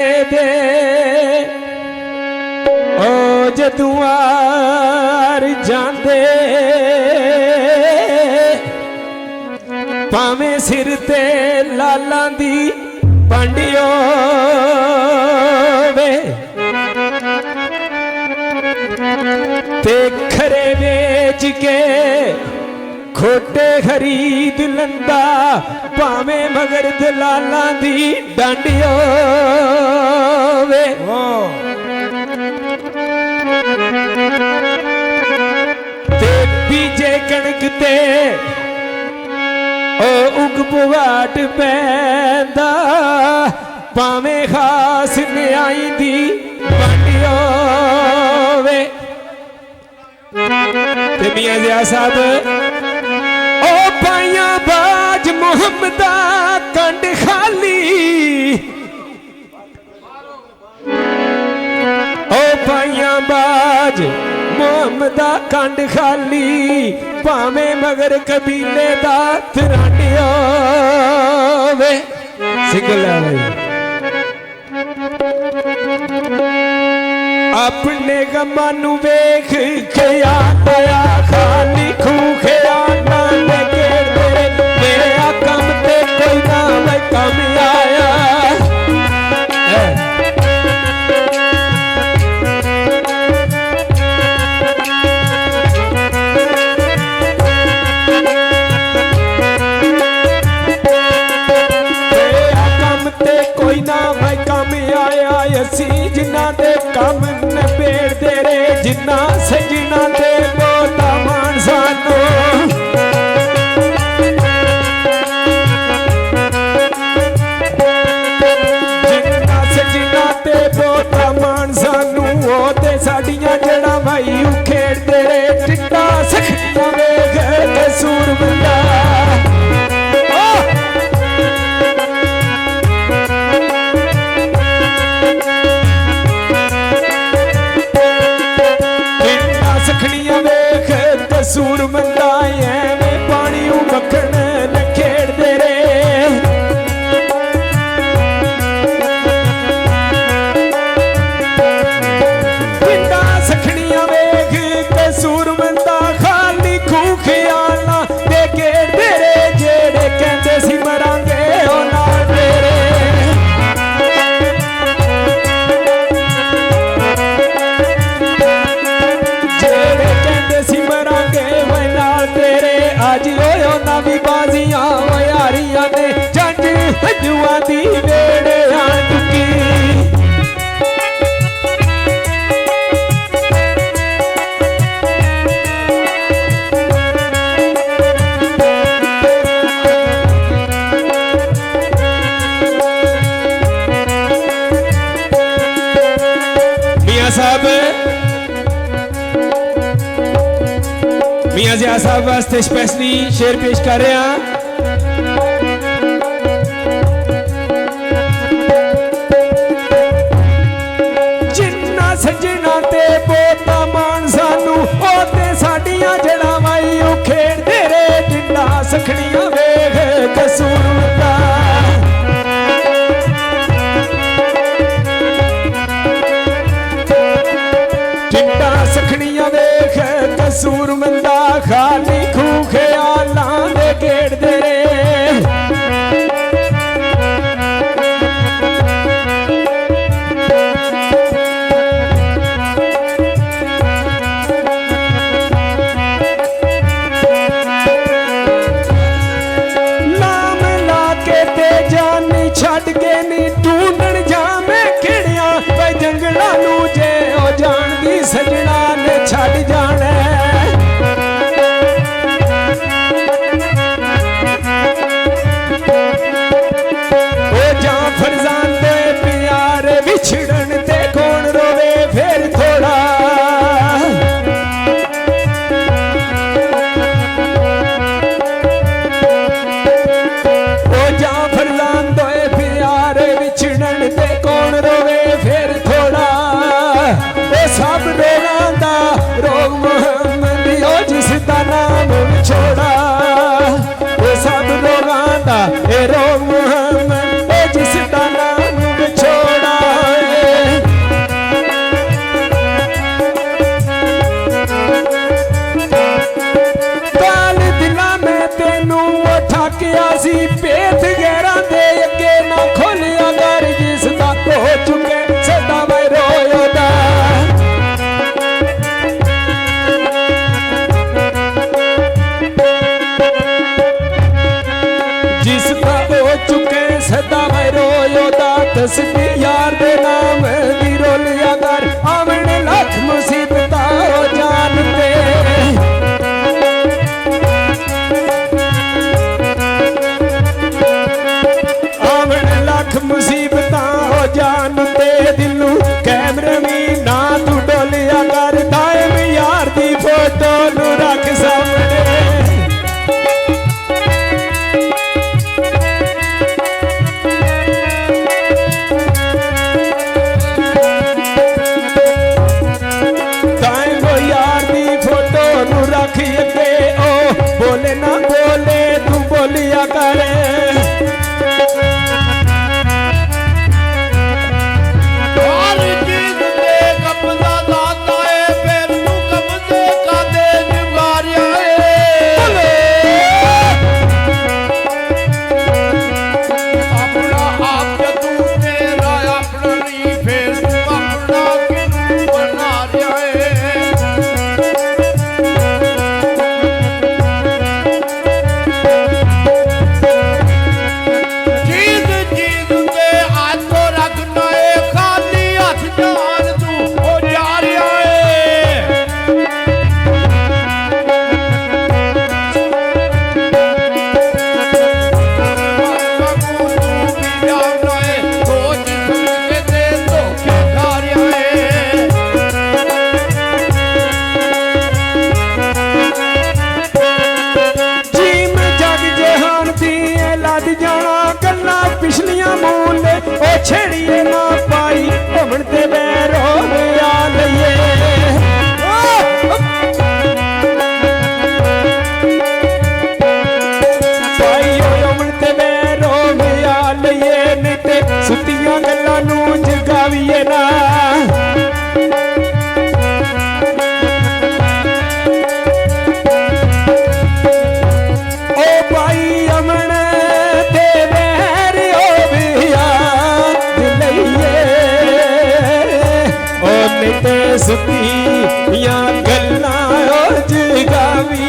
दे ओ जदुआर जांदे भावें सिर ते लालां दी पंडियो वे ते खरे बेच के खोटे खरीद लंदा भावें मगर दलालां दी डांडियो वे ते बीजे कणक ते ओ उग पुवाट पैंदा भावें खास न्याई दी बांडियो वे ते मियां ज़िया साहब ओ पाइया बाज मुहम्मदा कंड खाली ओ पाइया बाज मुहम्मदा कंड खाली भावें मगर कबीले दा तरांडियो वे सिंगल है भाई अपने गमां नू वेख खया आया खाली खूखया ना लेके मेरे कम ते कोई ना मैं कम आया कोई ना मैं कम आया असी जिन्ना दे कम नबेड़ दे रे जिन्ना सजना दे बोता मान सानू जिन्ना सजना ते बोता मान सानू ओ ते साडियां जड़ा भाई उखेड़ दे रे टिक्का सखियां वेख के सूर बंदा सूर मंदा एवें पानी मक्खन नखेड़ दे रे पिंडा सखनियां वेख के सूर मंदा खाली खूखियाला दे घेड़ दे रे जेड़े कहंदे सी मरांगे ओ नाल तेरे जेड़े कहंदे सी तेरे आज होयो नवी बाजियां यारियां ने जंज हजुआ दी वेड़े आन चुकी मियां साहब मियां ज़िया साहब वास्ते स्पेशली शेर पेश कर रहे हैं जिन्ना सजना ते बोता मान सानू ओ ते साडियां जड़ा वाई उखेड़ दे रे जिन्ना सखनियां वेख कसूर दा जिन्ना सखनियां वेख कसूर मंदा खाली खूखया लांदे घेड़ दे रे लाम ला के ते जानी छड़ के नी ढूंढण जावे खिड़िया वे जंगलां नू जे ओ जाणदी सजना ने छड़ जाना छिड़न ते कौन रोवे फिर थोड़ा ओ जा फरजान दोए प्यारे बिछड़न ते कौन रोवे फिर थोड़ा ओ सब रोगां दा रोग मोहम्मद ओ जिसदा नाम छोड़ा ओ सब रोगां दा ए रोग मोहम्मद ओ जिसदा नाम छोड़ा तस्बी यार दे नाम दी रोलिया कर आवन लख मुसीबत हो जानते आवन लख मुसीबत हो जानते दिलू कैमरे में ना तू डोलिया कर दायम यार दी फोटो नू रख सामने बोले ना बोले तू बोलिया करे हर चीज दे कब्जा दाता है फिर तू कब्जे का दे निवारिया अपना आप तू तेरा अपना नहीं फिर तू अपना किनू बना रिया है पिछलियां मूल ओ छेड़िए ना पाई घुमन ते बैरो में आ लइए पाई घुमन ते बैरो में आ लइए नहीं ते सुतियां गल्लां नू जगावीए ना ओ भाई अमन ते सुतिया गल्लां जगावी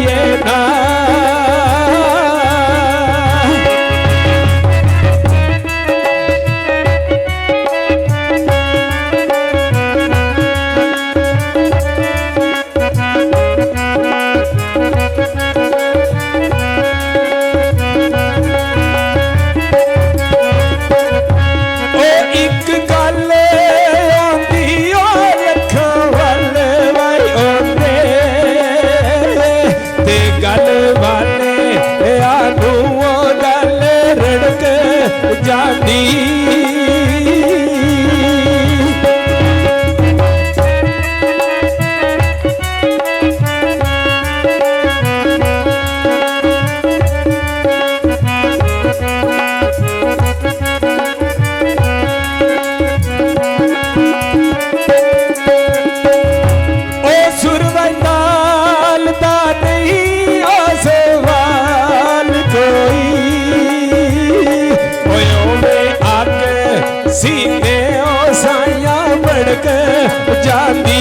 ये ना जाती ओ सुरवैताल दा नहीं ओ सवाल कोई सीने ओ साया बड़क जाती